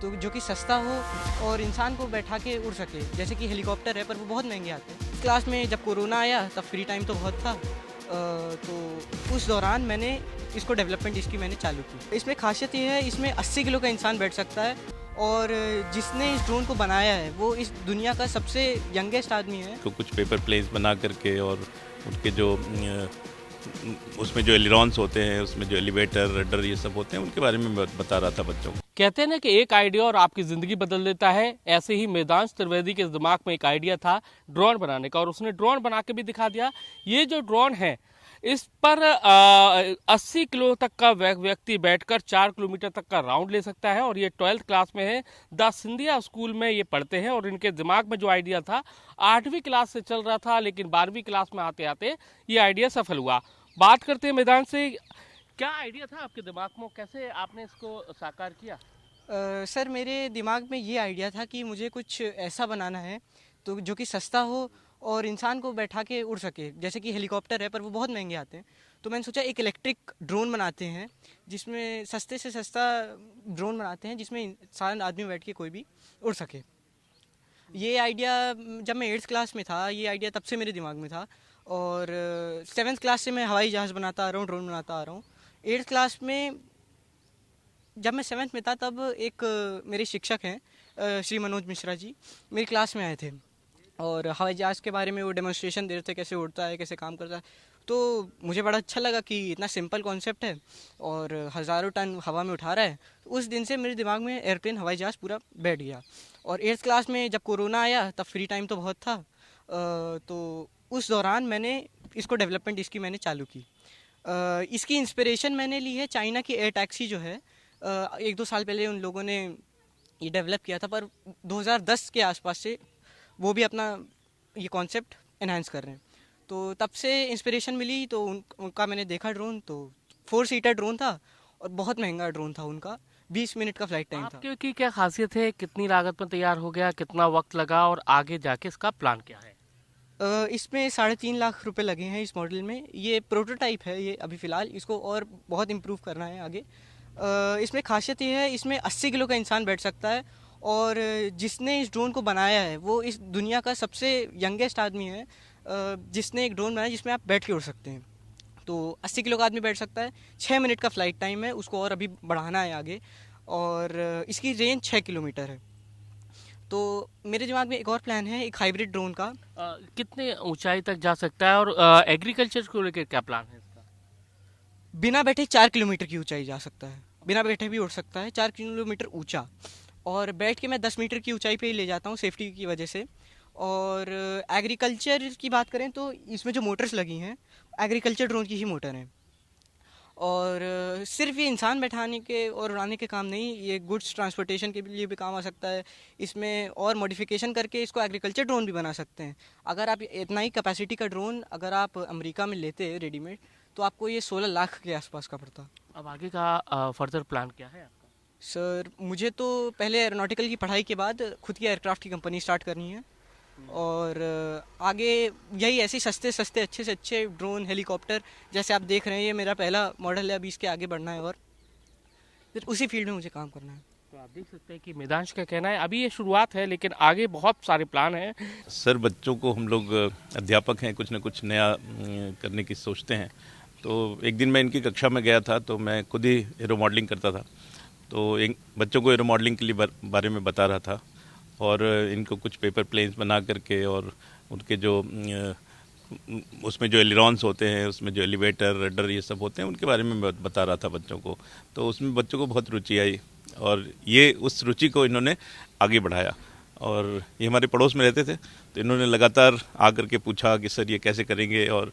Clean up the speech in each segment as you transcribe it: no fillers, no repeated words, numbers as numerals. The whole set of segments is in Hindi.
तो जो कि सस्ता हो और इंसान को बैठा के उड़ सके, जैसे कि हेलीकॉप्टर है पर वो बहुत महंगे आते हैं। क्लास में जब कोरोना आया तब फ्री टाइम तो बहुत था, तो उस दौरान मैंने इसको डेवलपमेंट इसकी मैंने चालू की। इसमें खासियत ये है, इसमें 80 किलो का इंसान बैठ सकता है और जिसने इस ड्रोन को बनाया है वो इस दुनिया का सबसे यंगेस्ट आदमी है। तो कुछ पेपर प्लेन्स बना करके और उनके जो उसमें जो एलिरॉन्स होते हैं, उसमें जो एलिवेटर रडर ये सब होते हैं, उनके बारे में बता रहा था बच्चों को। कहते हैं ना कि एक आइडिया और आपकी ज़िंदगी बदल देता है। ऐसे ही मेदांश त्रिवेदी के दिमाग में एक आइडिया था ड्रोन बनाने का और उसने ड्रोन बना के भी दिखा दिया। ये जो ड्रोन है इस पर 80 किलो तक का व्यक्ति बैठकर 4 किलोमीटर तक का राउंड ले सकता है और ये 12th क्लास में है। द सिंधिया स्कूल में ये पढ़ते हैं और इनके दिमाग में जो आइडिया था 8वीं क्लास से चल रहा था, लेकिन 12वीं क्लास में आते आते ये आइडिया सफल हुआ। बात करते हैं मैदान से, क्या आइडिया था आपके दिमाग में, कैसे आपने इसको साकार किया? सर मेरे दिमाग में ये आइडिया था कि मुझे कुछ ऐसा बनाना है तो जो कि सस्ता हो और इंसान को बैठा के उड़ सके, जैसे कि हेलीकॉप्टर है पर वो बहुत महंगे आते हैं। तो मैंने सोचा एक इलेक्ट्रिक ड्रोन बनाते हैं, जिसमें सस्ते से सस्ता ड्रोन बनाते हैं जिसमें इंसान आदमी बैठ के कोई भी उड़ सके। ये आइडिया जब मैं 8th क्लास में था, ये आइडिया तब से मेरे दिमाग में था और 7th क्लास से मैं हवाई जहाज़ बनाता आ रहा हूँ, ड्रोन बनाता आ रहा हूँ। 8th क्लास में जब मैं 7th में था तब एक मेरे शिक्षक हैं श्री मनोज मिश्रा जी, मेरी क्लास में आए थे और हवाई जहाज़ के बारे में वो डेमोन्स्ट्रेशन दे रहे थे, कैसे उड़ता है, कैसे काम करता है। तो मुझे बड़ा अच्छा लगा कि इतना सिंपल कॉन्सेप्ट है और हज़ारों टन हवा में उठा रहा है। उस दिन से मेरे दिमाग में एयरप्लेन हवाई जहाज़ पूरा बैठ गया। और 8th क्लास में जब कोरोना आया तब फ्री टाइम तो बहुत था, तो उस दौरान मैंने इसको डेवलपमेंट इसकी मैंने चालू की। इसकी इंस्पिरेशन मैंने ली है चाइना की एयर टैक्सी जो है, 1-2 साल पहले उन लोगों ने ये डेवलप किया था, पर 2010 के आसपास से वो भी अपना ये कॉन्सेप्ट एनहांस कर रहे हैं। तो तब से इंस्पिरेशन मिली, तो उनका मैंने देखा ड्रोन, तो 4 सीटर ड्रोन था और बहुत महंगा ड्रोन था उनका, 20 मिनट का फ्लाइट टाइम था। आपकी क्या खासियत है, कितनी लागत में तैयार हो गया, कितना वक्त लगा और आगे जाके इसका प्लान क्या है? इसमें 3.5 लाख रुपए लगे हैं इस मॉडल में। ये प्रोटोटाइप है, ये अभी फ़िलहाल, इसको और बहुत इम्प्रूव करना है आगे। इसमें खासियत ये है, इसमें 80 किलो का इंसान बैठ सकता है और जिसने इस ड्रोन को बनाया है वो इस दुनिया का सबसे यंगेस्ट आदमी है, जिसने एक ड्रोन बनाया जिसमें आप बैठ के उड़ सकते हैं। तो 80 किलो का आदमी बैठ सकता है, 6 मिनट का फ्लाइट टाइम है, उसको और अभी बढ़ाना है आगे, और इसकी रेंज 6 किलोमीटर है। तो मेरे दिमाग में एक और प्लान है, एक हाइब्रिड ड्रोन का। कितने ऊंचाई तक जा सकता है और एग्रीकल्चर को लेकर क्या प्लान है इसका? बिना बैठे 4 किलोमीटर की ऊंचाई जा सकता है, बिना बैठे भी उड़ सकता है 4 किलोमीटर ऊंचा, और बैठ के मैं 10 मीटर की ऊंचाई पे ही ले जाता हूँ सेफ्टी की वजह से। और एग्रीकल्चर की बात करें तो इसमें जो मोटर्स लगी हैं एग्रीकल्चर ड्रोन की ही मोटर हैं, और सिर्फ ये इंसान बैठाने के और उड़ाने के काम नहीं, ये गुड्स ट्रांसपोर्टेशन के लिए भी काम आ सकता है। इसमें और मॉडिफिकेशन करके इसको एग्रीकल्चर ड्रोन भी बना सकते हैं। अगर आप इतना ही कैपेसिटी का ड्रोन अगर आप अमेरिका में लेते हैं रेडीमेड, तो आपको ये 16 लाख के आसपास का पड़ता। अब आगे का फर्दर प्लान क्या है आपका? सर मुझे तो पहले एरोनॉटिकल की पढ़ाई के बाद खुद की एयरक्राफ्ट की कंपनी स्टार्ट करनी है, और आगे यही ऐसे सस्ते सस्ते अच्छे से अच्छे ड्रोन हेलीकॉप्टर जैसे आप देख रहे हैं, ये मेरा पहला मॉडल है, अभी इसके आगे बढ़ना है और फिर उसी फील्ड में मुझे काम करना है। तो आप देख सकते हैं कि मेदांश का कहना है अभी ये शुरुआत है, लेकिन आगे बहुत सारे प्लान हैं। सर बच्चों को हम लोग अध्यापक हैं, कुछ न कुछ नया करने की सोचते हैं। तो एक दिन मैं इनकी कक्षा में गया था, तो मैं खुद ही एरो मॉडलिंग करता था, तो एक बच्चों को एरो मॉडलिंग के लिए बारे में बता रहा था और इनको कुछ पेपर प्लेन्स बना करके और उनके जो उसमें जो एलिरॉन्स होते हैं, उसमें जो एलिवेटर रडर ये सब होते हैं, उनके बारे में बता रहा था बच्चों को। तो उसमें बच्चों को बहुत रुचि आई और ये उस रुचि को इन्होंने आगे बढ़ाया। और ये हमारे पड़ोस में रहते थे, तो इन्होंने लगातार आकर के पूछा कि सर ये कैसे करेंगे, और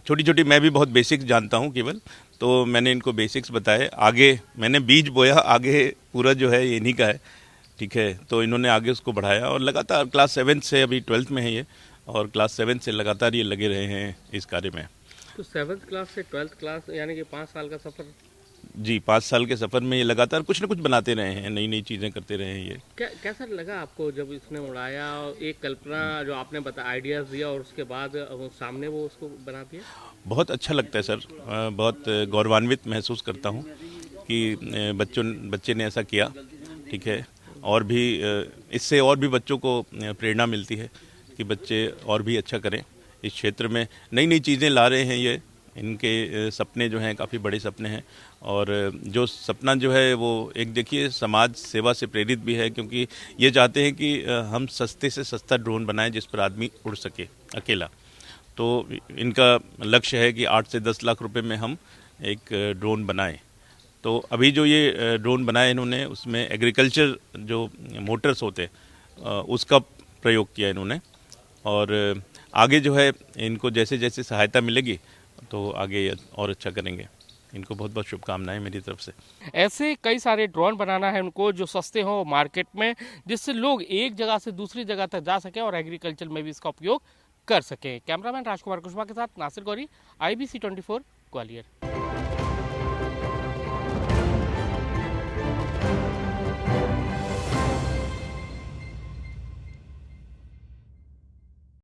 छोटी छोटी मैं भी बहुत बेसिक्स जानता हूँ केवल, तो मैंने इनको बेसिक्स बताए। आगे मैंने बीज बोया, आगे पूरा जो है ये इन्हीं का है, ठीक है। तो इन्होंने आगे उसको बढ़ाया और लगातार क्लास 7 से, अभी 12th में है ये, और क्लास 7 से लगातार ये लगे रहे हैं इस कार्य में। तो 7th क्लास से 12th क्लास यानी कि 5 साल का सफ़र। जी, 5 साल के सफ़र में ये लगातार कुछ न कुछ बनाते रहे हैं, नई नई चीज़ें करते रहे हैं। ये कैसा लगा आपको जब इसने उड़ाया, एक कल्पना जो आपने बता आइडियाज़ दिया और उसके बाद सामने वो उसको बना दिया? बहुत अच्छा लगता है सर, बहुत गौरवान्वित महसूस करता हूँ कि बच्चे ने ऐसा किया। ठीक है। और भी इससे और भी बच्चों को प्रेरणा मिलती है कि बच्चे और भी अच्छा करें इस क्षेत्र में। नई नई चीज़ें ला रहे हैं ये, इनके सपने जो हैं काफ़ी बड़े सपने हैं। और जो सपना जो है वो एक देखिए समाज सेवा से प्रेरित भी है, क्योंकि ये चाहते हैं कि हम सस्ते से सस्ता ड्रोन बनाएं जिस पर आदमी उड़ सके अकेला। तो इनका लक्ष्य है कि 8 से 10 लाख रुपए में हम एक ड्रोन बनाएं। तो अभी जो ये ड्रोन बनाए इन्होंने, उसमें एग्रीकल्चर जो मोटर्स होते हैं उसका प्रयोग किया इन्होंने। और आगे जो है इनको जैसे जैसे सहायता मिलेगी तो आगे और अच्छा करेंगे। इनको बहुत बहुत शुभकामनाएं मेरी तरफ से। ऐसे कई सारे ड्रोन बनाना है उनको जो सस्ते हों मार्केट में, जिससे लोग एक जगह से दूसरी जगह तक जा सकें और एग्रीकल्चर में भी इसका उपयोग कर सकें। कैमरामैन राजकुमार कुशवाहा के साथ नासिर गौरी, IBC 24 ग्वालियर।